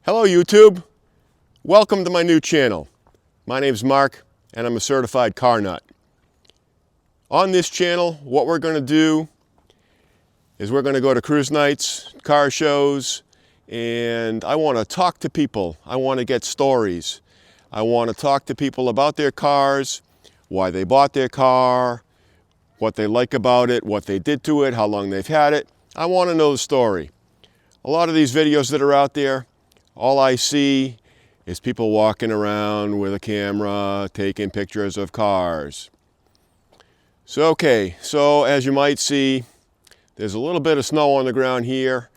Hello YouTube, welcome to my new channel. My name's Mark and I'm a certified car nut. On this channel, what we're going to do is we're going to go to cruise nights, car shows, and I want to talk to people. I want to get stories. I want to talk to people about their cars, why they bought their car, what they like about it, what they did to it, how long they've had it. I want to know the story. A lot of these videos that are out there, all I see is people walking around with a camera, taking pictures of cars. So as you might see, there's a little bit of snow on the ground here.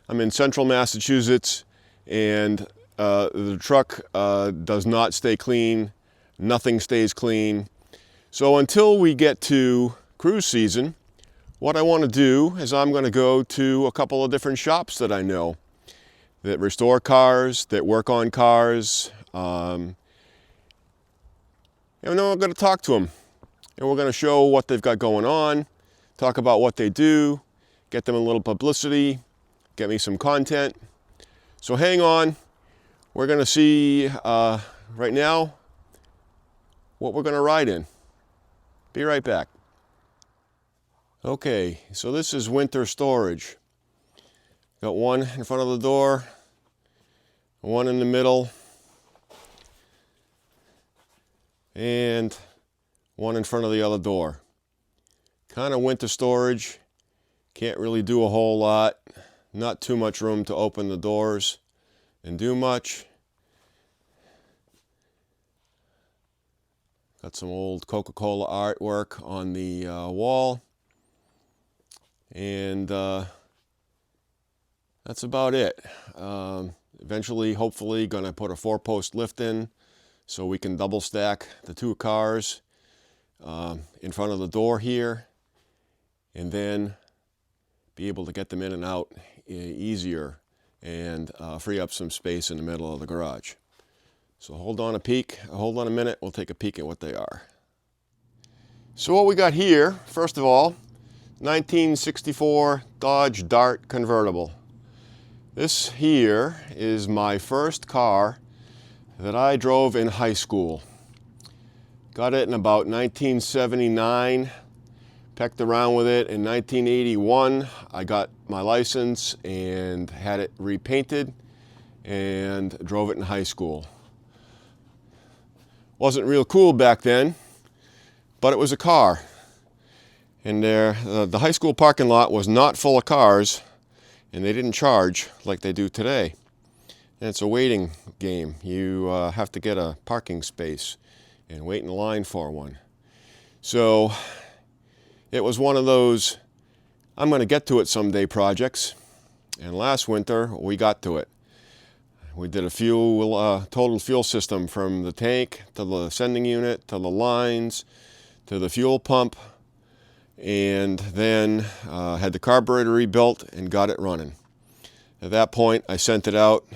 I'm in central Massachusetts, and the truck does not stay clean. Nothing stays clean. So until we get to cruise season, what I want to do is I'm going to go to a couple of different shops that I know that restore cars, that work on cars, and then we're going to talk to them. And we're going to show what they've got going on, talk about what they do, get them a little publicity, get me some content. So hang on, we're going to see right now what we're going to ride in. Be right back. Okay, so this is winter storage. Got one in front of the door, one in the middle, and one in front of the other door. Kind of winter storage. Can't really do a whole lot. Not too much room to open the doors and do much. Got some old Coca-Cola artwork on the wall. And that's about it. Eventually, hopefully, going to put a 4-post lift in so we can double stack the two cars in front of the door here, and then be able to get them in and out easier and free up some space in the middle of the garage. So hold on a minute, we'll take a peek at what they are. So what we got here, first of all, 1964 Dodge Dart convertible. This here is my first car that I drove in high school. Got it in about 1979, pecked around with it. In 1981, I got my license and had it repainted and drove it in high school. Wasn't real cool back then, but it was a car. And the high school parking lot was not full of cars, and they didn't charge like they do today. And it's a waiting game. You have to get a parking space and wait in line for one. So it was one of those I'm going to get to it someday projects. And last winter we got to it. We did a total fuel system from the tank to the sending unit to the lines to the fuel pump, and then had the carburetor rebuilt and got it running. At that point, I sent it out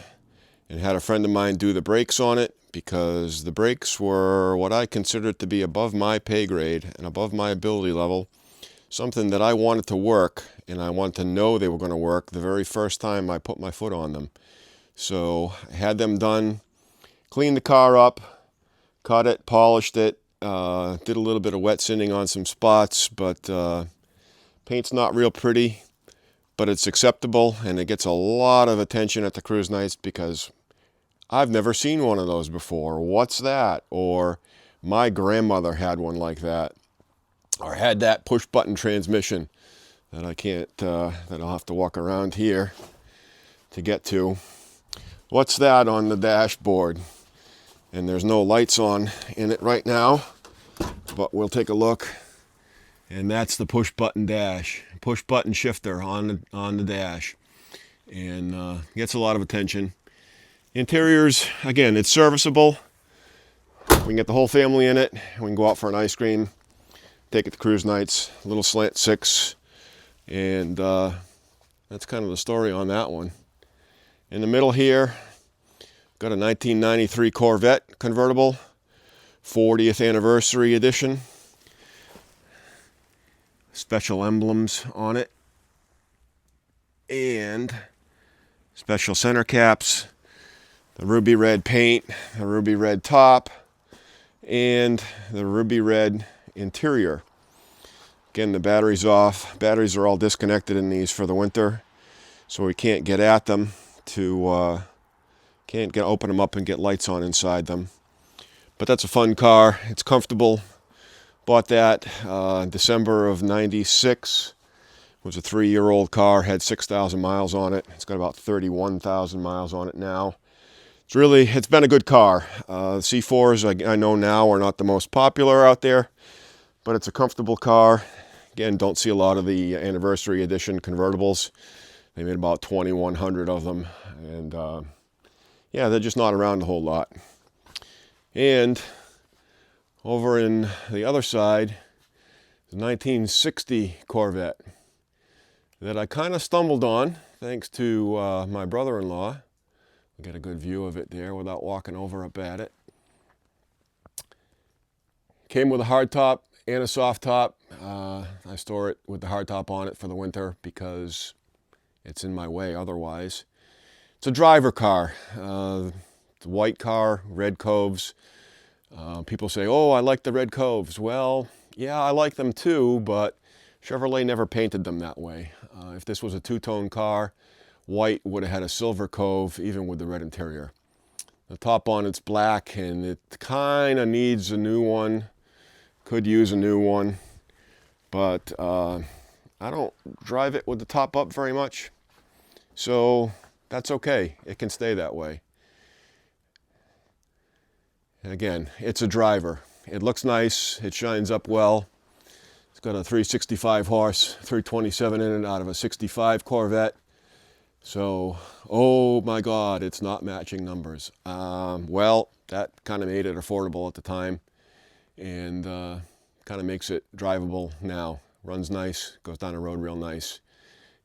and had a friend of mine do the brakes on it, because the brakes were what I considered to be above my pay grade and above my ability level, something that I wanted to work, and I wanted to know they were going to work the very first time I put my foot on them. So I had them done, cleaned the car up, cut it, polished it, did a little bit of wet sanding on some spots, but paint's not real pretty, but it's acceptable, and it gets a lot of attention at the cruise nights because I've never seen one of those before. What's that? Or my grandmother had one like that, or had that push button transmission that I can't, that I'll have to walk around here to get to. What's that on the dashboard? And there's no lights on in it right now, but we'll take a look. And that's the push button shifter on the dash, and gets a lot of attention. Interiors, again, it's serviceable. We can get the whole family in it. We can go out for an ice cream, take it to cruise nights, little slant six, and that's kind of the story on that one. In the middle here, got a 1993 Corvette convertible, 40th anniversary edition. Special emblems on it, and special center caps, The ruby red paint, the ruby red top, and the ruby red interior. Again, the battery's off. Batteries are all disconnected in these for the winter, so we can't get at them to can't open them up and get lights on inside them. But that's a fun car. It's comfortable. Bought that December of '96. It was a 3-year-old car. Had 6,000 miles on it. It's got about 31,000 miles on it now. It's been a good car. C4s I know now are not the most popular out there, but it's a comfortable car. Again, don't see a lot of the anniversary edition convertibles. They made about 2,100 of them, and yeah, they're just not around a whole lot. And over in the other side, the 1960 Corvette that I kind of stumbled on thanks to my brother-in-law. Get a good view of it there without walking over up at it. Came with a hard top and a soft top. I store it with the hard top on it for the winter because it's in my way otherwise. It's a driver car. It's a white car, red coves. People say, oh, I like the red coves. Well, yeah, I like them too, but Chevrolet never painted them that way. If this was a two-tone car, white would have had a silver cove, even with the red interior. The top on it's black, and it kind of needs a new one. Could use a new one, but I don't drive it with the top up very much, so that's okay. It can stay that way. And again, it's a driver. It looks nice. It shines up well. It's got a 365 horse, 327 in it out of a 65 Corvette. So, oh my God, it's not matching numbers. Well, that kind of made it affordable at the time, and kind of makes it drivable now. Runs nice, goes down the road real nice,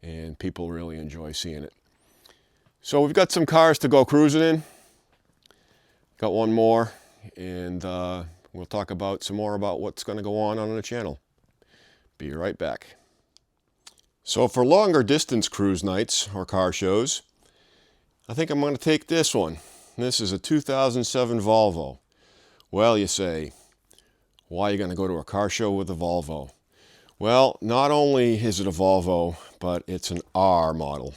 and people really enjoy seeing it. So we've got some cars to go cruising in. Got one more, and we'll talk about some more about what's going to go on the channel. Be right back. So for longer distance cruise nights or car shows, I think I'm going to take this one. This is a 2007 Volvo. Well, you say, why are you going to go to a car show with a Volvo? Well, not only is it a Volvo, but it's an R model.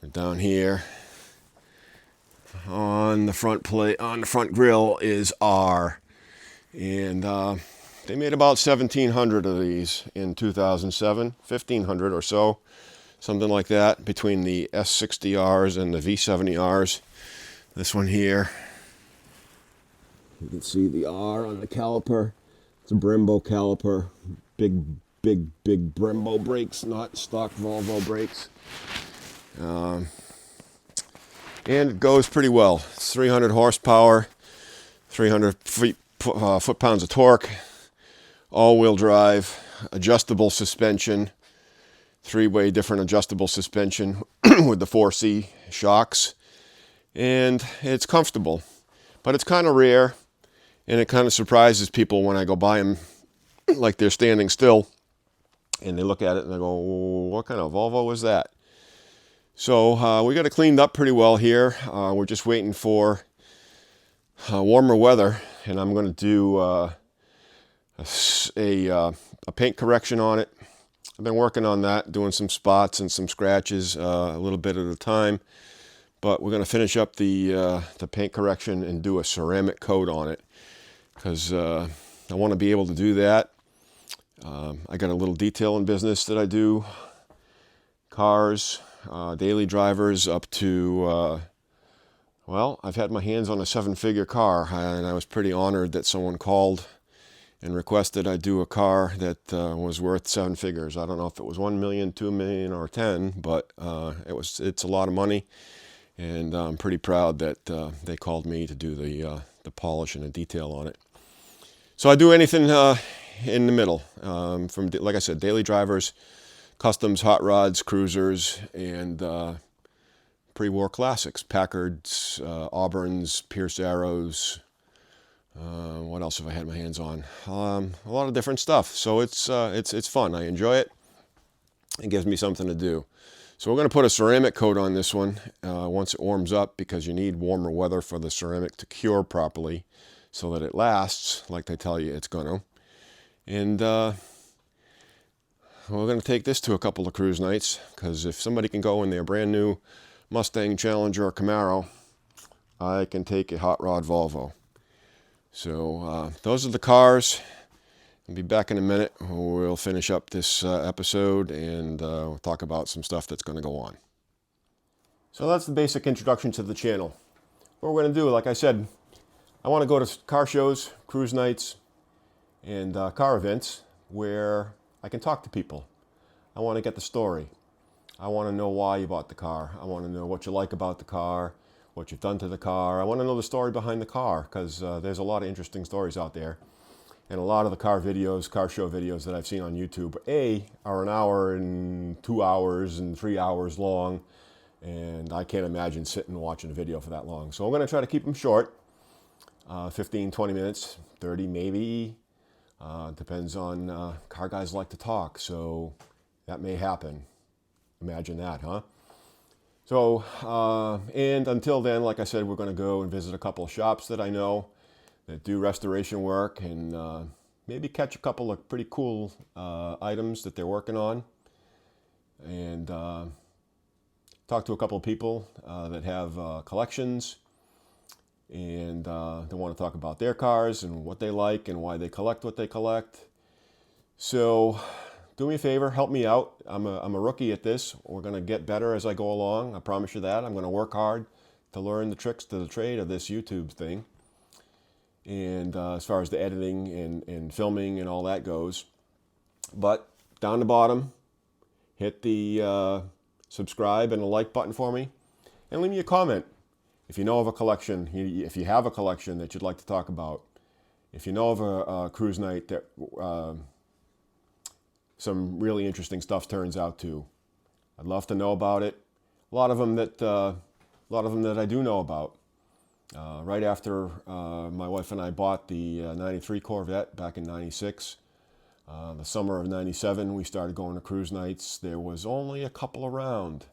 Down here on the front grille is R, and they made about 1,700 of these in 2007, 1,500 or so, something like that, between the S60Rs and the V70Rs. This one here, you can see the R on the caliper. It's a Brembo caliper, big Brembo brakes, not stock Volvo brakes. And it goes pretty well. It's 300 horsepower, 300 foot-pounds of torque. All-wheel drive, adjustable suspension, 3-way different adjustable suspension with the 4C shocks, and it's comfortable. But it's kind of rare, and it kind of surprises people when I go by them like they're standing still, and they look at it and they go, what kind of Volvo is that? So we got it cleaned up pretty well here. We're just waiting for warmer weather, and I'm going to do a paint correction on it. I've been working on that, doing some spots and some scratches a little bit at a time. But we're going to finish up the paint correction and do a ceramic coat on it, because I want to be able to do that. I got a little detailing business that I do. Cars, daily drivers up to, well, I've had my hands on a 7-figure car, and I was pretty honored that someone called and requested I do a car that was worth 7 figures. I don't know if it was 1 million, 2 million, or 10, but it's a lot of money, and I'm pretty proud that they called me to do the polish and the detail on it. So I do anything in the middle, from, like I said, daily drivers, customs, hot rods, cruisers, and pre-war classics, Packards, Auburns, Pierce Arrows. What else have I had my hands on? A lot of different stuff. So it's fun. I enjoy it. It gives me something to do. So we're going to put a ceramic coat on this one once it warms up, because you need warmer weather for the ceramic to cure properly so that it lasts like they tell you it's going to. And we're going to take this to a couple of cruise nights, because if somebody can go in their brand new Mustang, Challenger, or Camaro, I can take a hot rod Volvo. So those are the cars. I'll be back in a minute. We'll finish up this episode, and we'll talk about some stuff that's going to go on. So that's the basic introduction to the channel. What we're going to do, like I said, I want to go to car shows, cruise nights, and car events where I can talk to people. I want to get the story. I want to know why you bought the car. I want to know what you like about the car, what you've done to the car. I want to know the story behind the car, because there's a lot of interesting stories out there. And a lot of the car videos, car show videos that I've seen on YouTube, are an hour and 2 hours and 3 hours long. And I can't imagine sitting and watching a video for that long. So I'm going to try to keep them short, 15, 20 minutes, 30 maybe. Depends on, car guys like to talk, so that may happen. Imagine that, huh? So, and until then, like I said, we're going to go and visit a couple of shops that I know that do restoration work, and maybe catch a couple of pretty cool items that they're working on, and talk to a couple of people that have collections, and they want to talk about their cars and what they like and why they collect what they collect. So do me a favor, help me out. I'm a rookie at this. We're going to get better as I go along. I promise you that. I'm going to work hard to learn the tricks to the trade of this YouTube thing. And as far as the editing and filming and all that goes. But down the bottom, hit the subscribe and a like button for me. And leave me a comment. If you know of a collection, if you have a collection that you'd like to talk about. If you know of a cruise night that some really interesting stuff turns out to, I'd love to know about it. A lot of them that I do know about. Right after my wife and I bought the 93 Corvette back in 96, the summer of 97, we started going to cruise nights. There was only a couple around.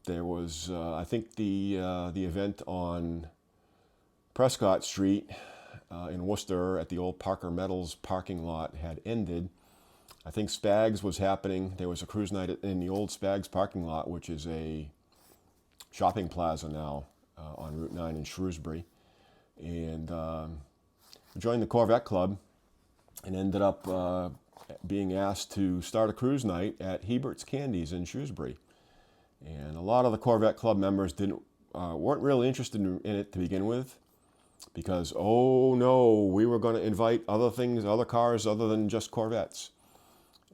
There was, I think, the event on Prescott Street in Worcester at the old Parker Metals parking lot had ended. I think Spags was happening. There was a cruise night in the old Spags parking lot, which is a shopping plaza now on Route 9 in Shrewsbury. And joined the Corvette Club and ended up being asked to start a cruise night at Hebert's Candies in Shrewsbury. And a lot of the Corvette Club members weren't really interested in it to begin with, because, oh no, we were going to invite other things, other cars other than just Corvettes.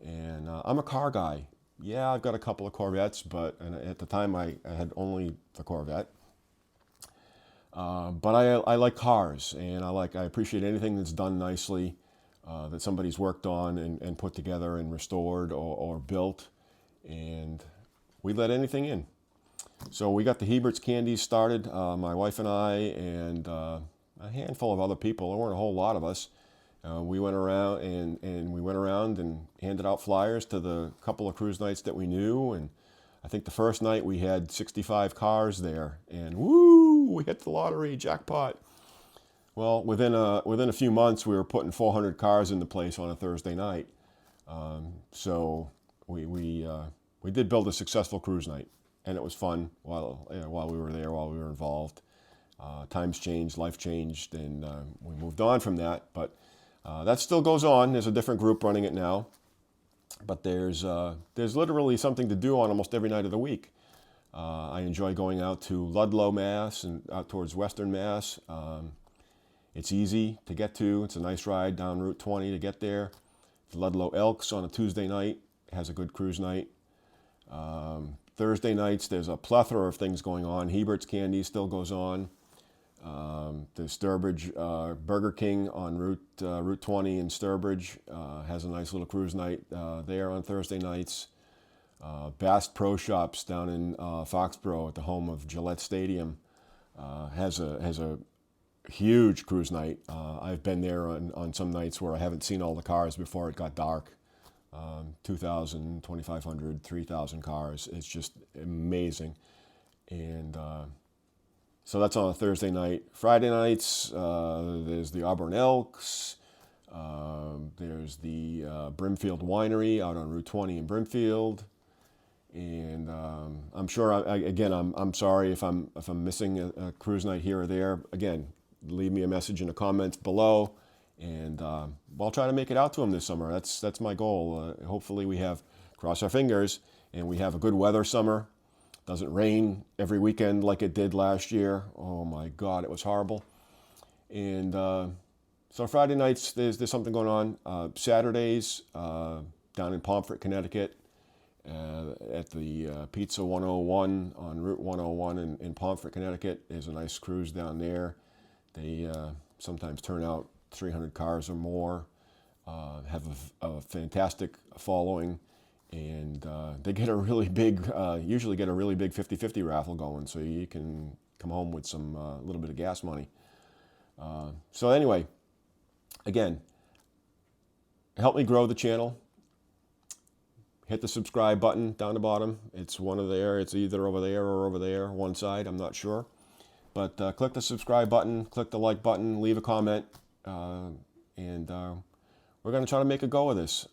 And I'm a car guy. Yeah, I've got a couple of Corvettes, but at the time I had only the Corvette. But I like cars, and I appreciate anything that's done nicely, that somebody's worked on and put together and restored or built, and we let anything in. So we got the Hebert's Candies started, my wife and I, and a handful of other people. There weren't a whole lot of us. We went around and handed out flyers to the couple of cruise nights that we knew, and I think the first night we had 65 cars there, and woo, we hit the lottery, jackpot. Well, within a few months, we were putting 400 cars into place on a Thursday night. So we did build a successful cruise night, and it was fun while we were there, while we were involved. Times changed, life changed, and we moved on from that. But that still goes on. There's a different group running it now. But there's literally something to do on almost every night of the week. I enjoy going out to Ludlow, Mass, and out towards Western Mass. It's easy to get to. It's a nice ride down Route 20 to get there. Ludlow Elks on a Tuesday night has a good cruise night. Thursday nights, there's a plethora of things going on. Hebert's Candies still goes on. The Sturbridge Burger King on Route 20 in Sturbridge has a nice little cruise night there on Thursday nights. Bass Pro Shops down in Foxborough at the home of Gillette Stadium has a huge cruise night. I've been there on some nights where I haven't seen all the cars before it got dark. 2,000, 2,500, 3,000 cars. It's just amazing. And so that's on a Thursday night. Friday nights, there's the Auburn Elks. There's the Brimfield Winery out on Route 20 in Brimfield. And I'm sure, I'm sorry if I'm missing a cruise night here or there. Again, leave me a message in the comments below, and I'll try to make it out to them this summer. That's my goal. Hopefully we have, cross our fingers, and we have a good weather summer. Doesn't rain every weekend like it did last year. Oh my God, it was horrible. And so Friday nights, there's something going on. Saturdays, down in Pomfret, Connecticut, at the Pizza 101 on Route 101 in Pomfret, Connecticut. There's a nice cruise down there. They sometimes turn out 300 cars or more, have a fantastic following, and they get a really big, usually get a really big 50-50 raffle going, so you can come home with some little bit of gas money. So anyway, again, help me grow the channel. Hit the subscribe button down the bottom. It's one of there. It's either over there or over there, one side. I'm not sure. But click the subscribe button, click the like button, leave a comment, and we're going to try to make a go of this.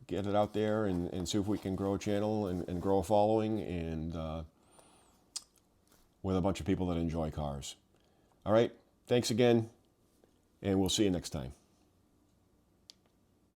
Get it out there and see if we can grow a channel and grow a following, and with a bunch of people that enjoy cars. All right, thanks again, and we'll see you next time.